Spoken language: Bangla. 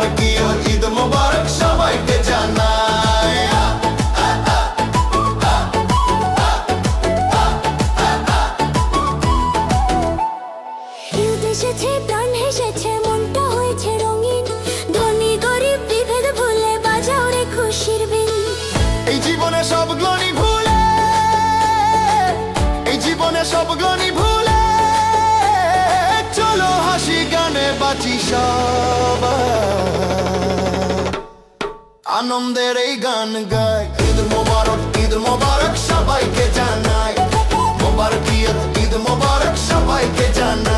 মোবারক ঈদ মোবারক সবাইকে জানাই। ঈদ এসেছে, প্রাণ হেসেছে, মনটা হয়েছে রঙিন। ধনী গরিব বিভেদ ভুলে বাজাও রে খুশির বিন। এই জীবনে সব গ্লানি ভুলে, এই জীবনে সব গ্লানি ভুলে চলো হাসি গানে বাঁচি সবাই, আনন্দের এই গান গাই। ঈদ মোবারক সবাইকে জানাই, মোবারক ঈদ মোবারক সবাইকে জানাই।